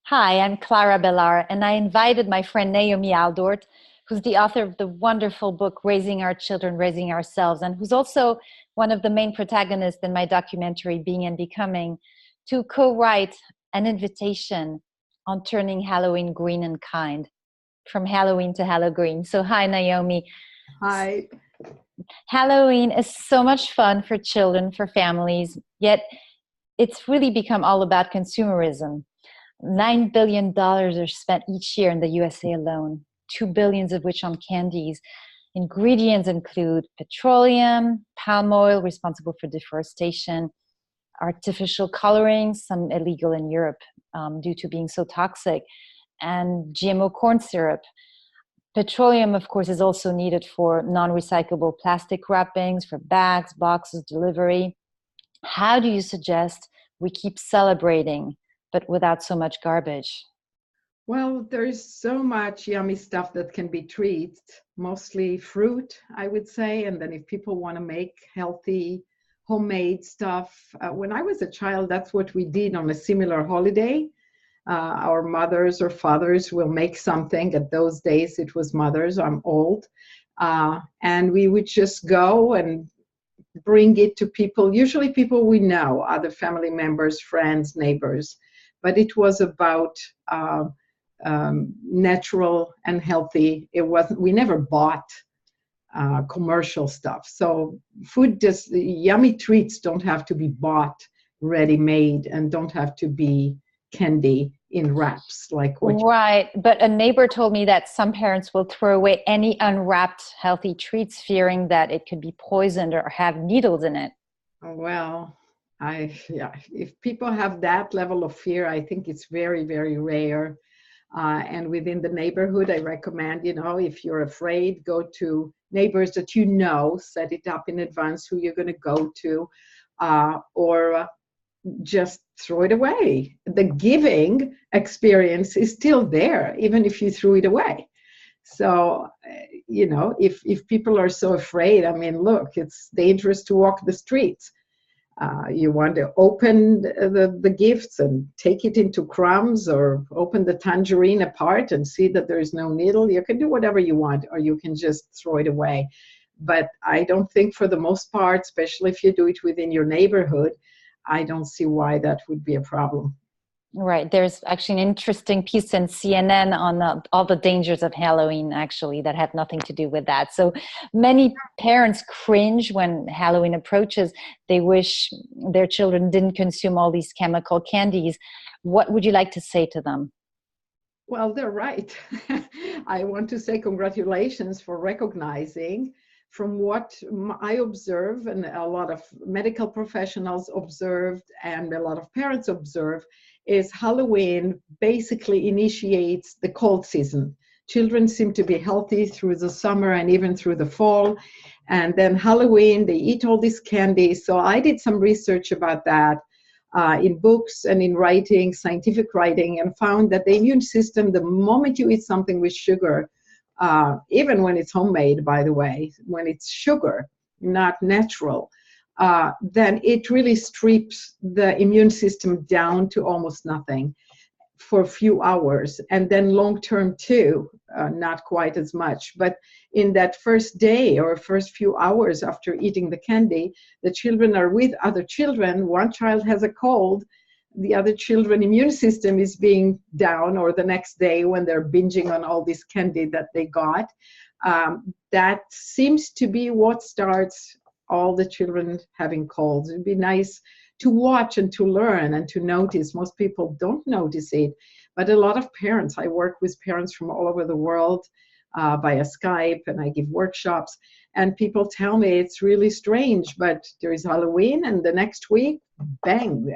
Hi, I'm Clara Bellar, and I invited my friend Naomi Aldort, who's the author of the wonderful book Raising Our Children, Raising Ourselves, and who's also one of the main protagonists in my documentary Being and Becoming, to co-write an invitation on turning Halloween green and kind, from Halloween to Halloween. So hi, Naomi. Hi. Halloween is so much fun for children, for families, yet it's really become all about consumerism. $9 billion are spent each year in the USA alone, 2 billion of which on candies. Ingredients include petroleum, palm oil, responsible for deforestation, artificial colorings, some illegal in Europe due to being so toxic, and GMO corn syrup. Petroleum, of course, is also needed for non-recyclable plastic wrappings, for bags, boxes, delivery. How do you suggest we keep celebrating, but without so much garbage? Well, there's so much yummy stuff that can be treated, mostly fruit, I would say. And then if people want to make healthy homemade stuff, when I was a child, that's what we did on a similar holiday. Our mothers or fathers will make something. At those days, it was mothers. I'm old. And we would just go and bring it to people, usually people we know, other family members, friends, neighbors. But it was about natural and healthy. It wasn't. We never bought commercial stuff. So food, just yummy treats, don't have to be bought ready-made and don't have to be candy in wraps like what. Right, but a neighbor told me that some parents will throw away any unwrapped healthy treats, fearing that it could be poisoned or have needles in it. Well, yeah, if people have that level of fear, I think it's very, very rare. And within the neighborhood, I recommend, if you're afraid, go to neighbors that you know, set it up in advance who you're going to go to, or just throw it away. The giving experience is still there, even if you threw it away. So, if people are so afraid, I mean, look, it's dangerous to walk the streets. You want to open the gifts and take it into crumbs, or open the tangerine apart and see that there is no needle. You can do whatever you want, or you can just throw it away. But I don't think, for the most part, especially if you do it within your neighborhood, I don't see why that would be a problem. Right. There's actually an interesting piece in CNN on all the dangers of Halloween, actually, that have nothing to do with that. So many parents cringe when Halloween approaches. They wish their children didn't consume all these chemical candies. What would you like to say to them? Well, they're right. I want to say congratulations for recognizing. From what I observe, and a lot of medical professionals observed, and a lot of parents observe, is Halloween basically initiates the cold season. Children seem to be healthy through the summer and even through the fall. And then Halloween, they eat all this candy. So I did some research about that in books and in writing, scientific writing, and found that the immune system, the moment you eat something with sugar, even when it's homemade, by the way, when it's sugar, not natural, then it really strips the immune system down to almost nothing for a few hours. And then long term too, not quite as much. But in that first day or first few hours after eating the candy, the children are with other children. One child has a cold, the other children immune system is being down, or the next day when they're binging on all this candy that they got. That seems to be what starts all the children having colds. It'd be nice to watch and to learn and to notice. Most people don't notice it, but a lot of parents, I work with parents from all over the world via Skype, and I give workshops, and people tell me it's really strange, but there is Halloween, and the next week, bang,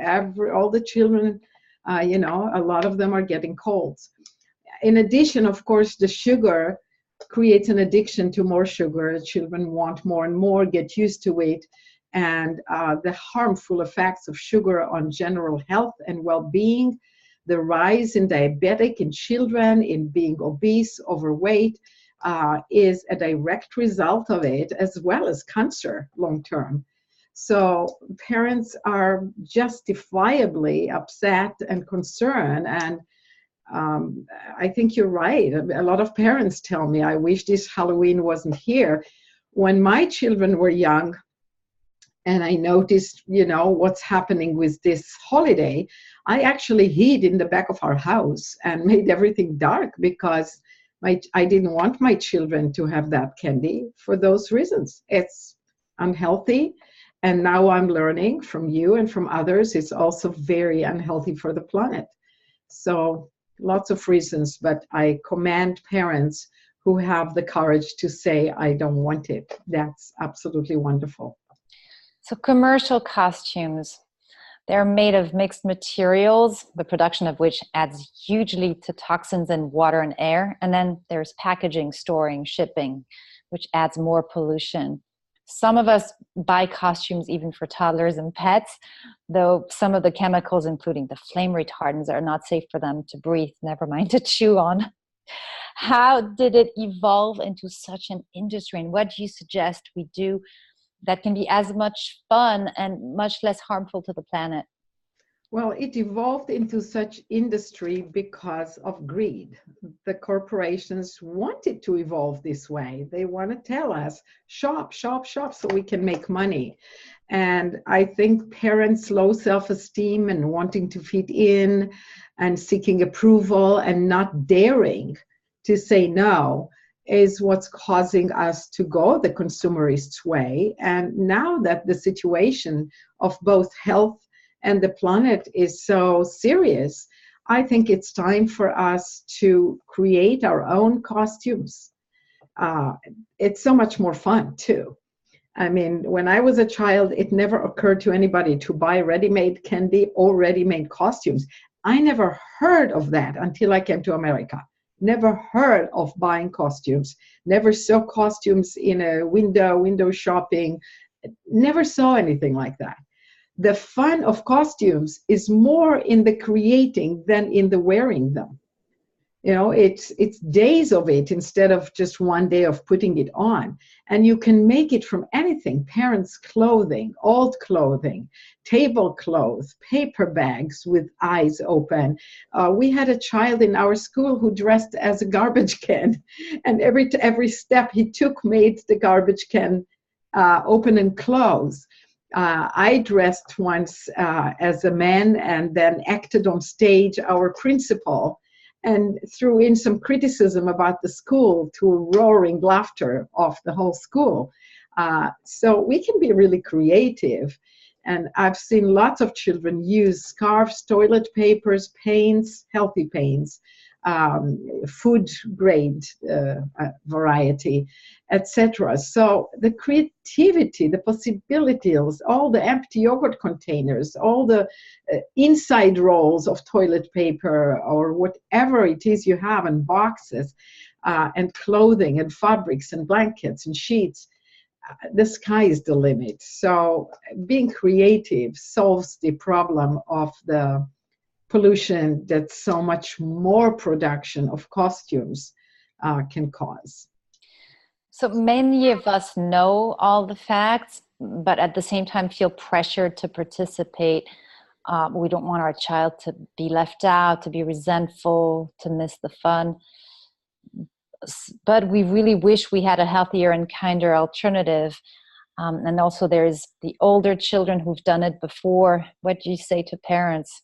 all the children, a lot of them are getting colds. In addition, of course, the sugar creates an addiction to more sugar. Children want more and more, get used to it, and the harmful effects of sugar on general health and well-being, the rise in diabetic in children, in being obese, overweight, is a direct result of it, as well as cancer long-term. So parents are justifiably upset and concerned, and I think you're right. A lot of parents tell me, I wish this Halloween wasn't here. When my children were young, and I noticed, what's happening with this holiday, I actually hid in the back of our house and made everything dark because I didn't want my children to have that candy for those reasons. It's unhealthy. And now I'm learning from you and from others, it's also very unhealthy for the planet. So lots of reasons, but I commend parents who have the courage to say, I don't want it. That's absolutely wonderful. So commercial costumes, they're made of mixed materials, the production of which adds hugely to toxins in water and air. And then there's packaging, storing, shipping, which adds more pollution. Some of us buy costumes even for toddlers and pets, though some of the chemicals, including the flame retardants, are not safe for them to breathe, never mind to chew on. How did it evolve into such an industry? And what do you suggest we do that can be as much fun and much less harmful to the planet? Well, it evolved into such industry because of greed. The corporations wanted to evolve this way. They want to tell us, shop, shop, shop, so we can make money. And I think parents' low self-esteem and wanting to fit in and seeking approval and not daring to say no is what's causing us to go the consumerist way. And now that the situation of both health and the planet is so serious, I think it's time for us to create our own costumes. It's so much more fun too. I mean, when I was a child, it never occurred to anybody to buy ready-made candy or ready-made costumes. I never heard of that until I came to America. Never heard of buying costumes, never saw costumes in a window shopping, never saw anything like that. The fun of costumes is more in the creating than in the wearing them. It's days of it instead of just one day of putting it on. And you can make it from anything: parents' clothing, old clothing, tablecloth, paper bags with eyes open. We had a child in our school who dressed as a garbage can, and every step he took made the garbage can open and close. I dressed once as a man and then acted on stage our principal, and threw in some criticism about the school to a roaring laughter of the whole school. So we can be really creative. And I've seen lots of children use scarves, toilet papers, paints, healthy paints, food grade variety, etc. So the creativity, the possibilities, all the empty yogurt containers, all the inside rolls of toilet paper or whatever it is you have in boxes, and clothing and fabrics and blankets and sheets, the sky is the limit. So being creative solves the problem of the pollution that so much more production of costumes can cause. So many of us know all the facts, but at the same time feel pressured to participate. We don't want our child to be left out, to be resentful, to miss the fun. But we really wish we had a healthier and kinder alternative. And also there's the older children who've done it before. What do you say to parents?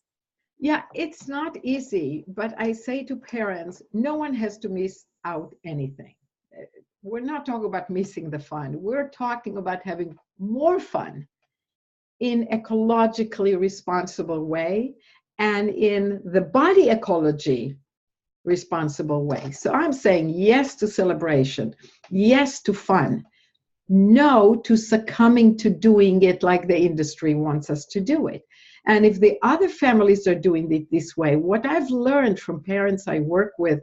Yeah, it's not easy, but I say to parents, no one has to miss out anything. We're not talking about missing the fun. We're talking about having more fun in ecologically responsible way and in the body ecology responsible way. So I'm saying yes to celebration, yes to fun, no to succumbing to doing it like the industry wants us to do it. And if the other families are doing it this way, what I've learned from parents I work with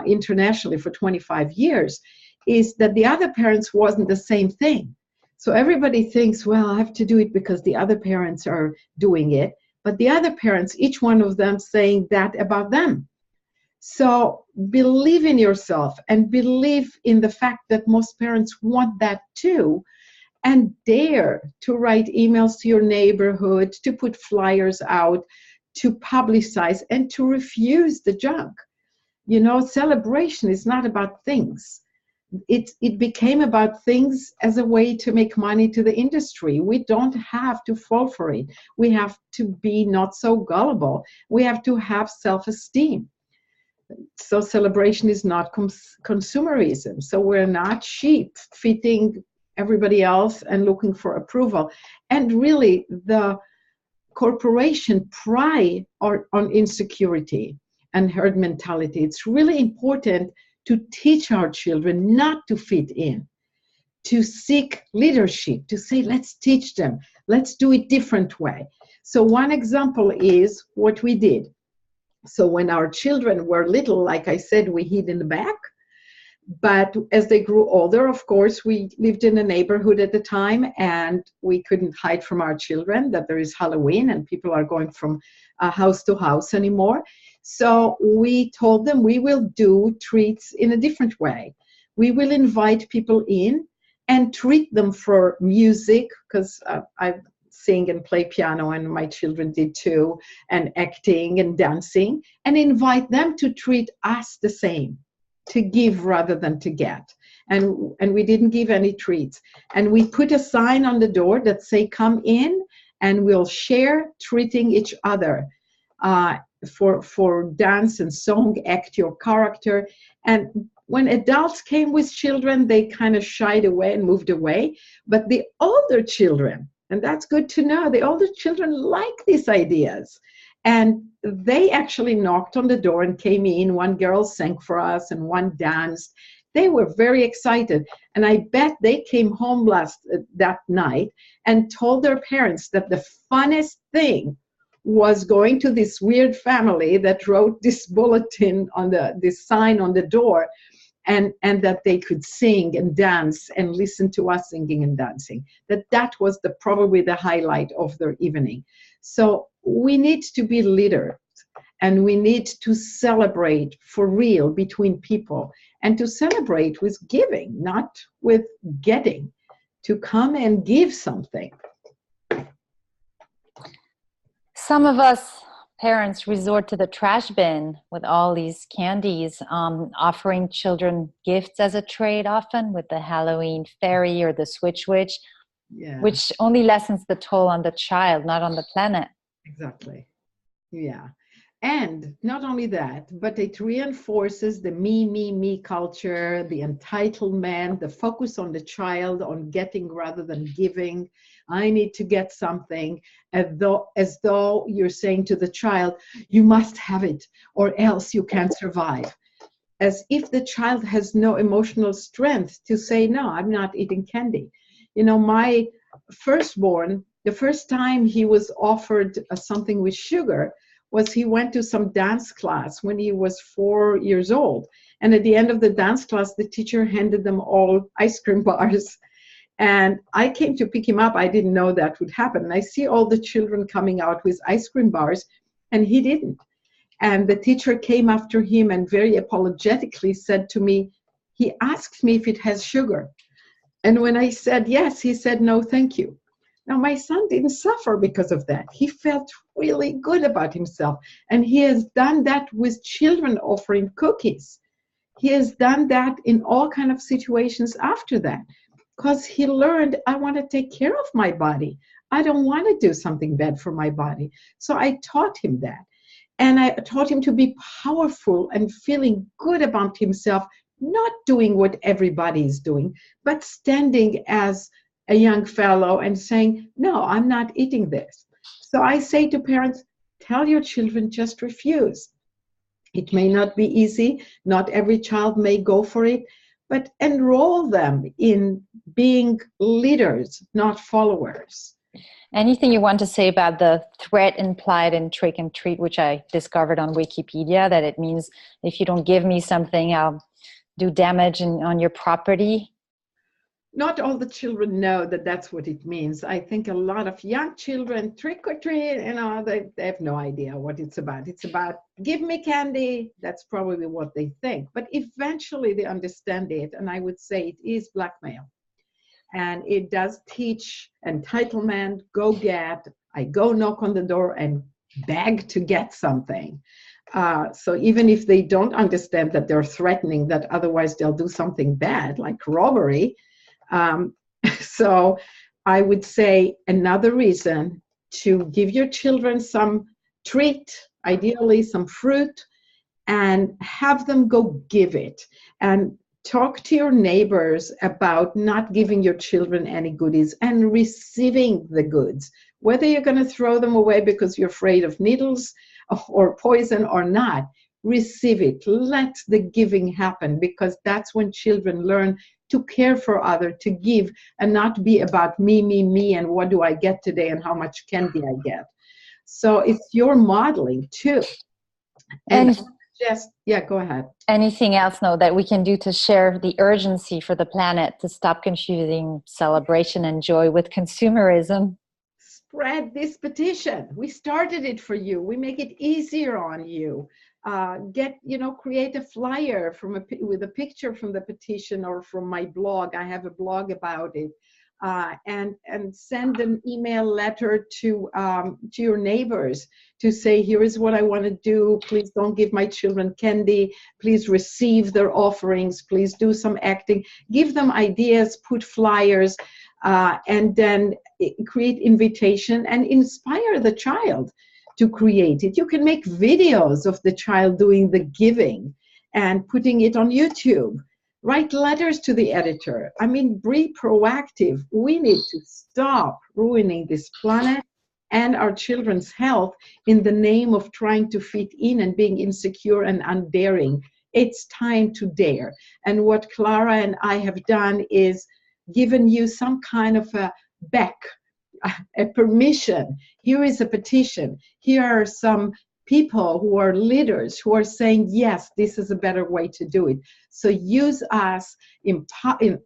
internationally for 25 years is that the other parents wasn't the same thing. So everybody thinks, well, I have to do it because the other parents are doing it. But the other parents, each one of them saying that about them. So believe in yourself and believe in the fact that most parents want that too. And dare to write emails to your neighborhood, to put flyers out, to publicize and to refuse the junk. You know, celebration is not about things. It became about things as a way to make money to the industry. We don't have to fall for it. We have to be not so gullible. We have to have self-esteem. So celebration is not consumerism. So we're not sheep fitting everybody else and looking for approval. And really, the corporation prey on insecurity and herd mentality. It's really important to teach our children not to fit in, to seek leadership, to say, let's teach them, let's do it different way. So one example is what we did. So when our children were little, like I said, we hid in the back. But as they grew older, of course, we lived in a neighborhood at the time, and we couldn't hide from our children that there is Halloween and people are going from house to house anymore. So we told them we will do treats in a different way. We will invite people in and treat them for music, because I sing and play piano, and my children did too, and acting and dancing, and invite them to treat us the same, to give rather than to get. And we didn't give any treats. And we put a sign on the door that say, come in and we'll share treating each other for dance and song, act your character. And when adults came with children, they kind of shied away and moved away. But the older children, and that's good to know, the older children like these ideas. And they actually knocked on the door and came in. One girl sang for us and one danced. They were very excited. And I bet they came home that night and told their parents that the funnest thing was going to this weird family that wrote this bulletin on this sign on the door, and that they could sing and dance and listen to us singing and dancing. That was probably the highlight of their evening. So we need to be leaders, and we need to celebrate for real between people, and to celebrate with giving, not with getting, to come and give something. Some of us parents resort to the trash bin with all these candies, offering children gifts as a trade often with the Halloween fairy or the switch witch, Yeah. which only lessens the toll on the child, not on the planet. Exactly. Yeah. And not only that, but it reinforces the me culture, the entitlement, the focus on the child, on getting rather than giving. I need to get something, as though you're saying to the child, you must have it or else you can't survive. As if the child has no emotional strength to say, no, I'm not eating candy. You know, my firstborn, the first time he was offered something with sugar was he went to some dance class when he was 4 years old. And at the end of the dance class, the teacher handed them all ice cream bars. And I came to pick him up. I didn't know that would happen. And I see all the children coming out with ice cream bars, and he didn't. And the teacher came after him and very apologetically said to me, he asked me if it has sugar. And when I said yes, he said, no, thank you. Now, my son didn't suffer because of that. He felt really good about himself. And he has done that with children offering cookies. He has done that in all kinds of situations after that, because he learned, I want to take care of my body. I don't want to do something bad for my body. So I taught him that. And I taught him to be powerful and feeling good about himself, not doing what everybody is doing, but standing as a young fellow and saying, no, I'm not eating this. So I say to parents, tell your children, just refuse. It may not be easy. Not every child may go for it, but enroll them in being leaders, not followers. Anything you want to say about the threat implied in trick and treat, which I discovered on Wikipedia, that it means if you don't give me something, I'll do damage on your property? Not all the children know that that's what it means. I think a lot of young children, trick or treat, they have no idea what it's about. It's about, give me candy. That's probably what they think. But eventually they understand it. And I would say it is blackmail. And it does teach entitlement, go get. I go knock on the door and beg to get something. So even if they don't understand that they're threatening, that otherwise they'll do something bad, like robbery. So I would say another reason to give your children some treat, ideally some fruit, and have them go give it. And talk to your neighbors about not giving your children any goodies and receiving the goods. Whether you're going to throw them away because you're afraid of needles or poison or not, receive it. Let the giving happen, because that's when children learn to care for others, to give, and not be about me, me, me, and what do I get today and how much candy I get. So it's your modeling too. And just, yeah, go ahead. Anything else, no, that we can do to share the urgency for the planet to stop confusing celebration and joy with consumerism? Spread this petition. We started it for you. We make it easier on you. Create a flyer with a picture from the petition or from my blog. I have a blog about it. And send an email letter to your neighbors to say, here is what I want to do. Please don't give my children candy. Please receive their offerings. Please do some acting. Give them ideas, put flyers, and then create invitation and inspire the child to create it. You can make videos of the child doing the giving and putting it on YouTube. Write letters to the editor. I mean, be proactive. We need to stop ruining this planet and our children's health in the name of trying to fit in and being insecure and undaring. It's time to dare. And what Clara and I have done is given you some kind of a permission. Here is a petition. Here are some people who are leaders who are saying, yes, this is a better way to do it. So use us,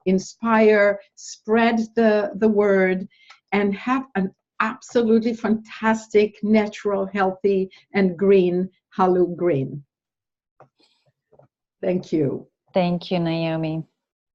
inspire, spread the word, and have an absolutely fantastic, natural, healthy, and green Halloween. Thank you. Thank you, Naomi.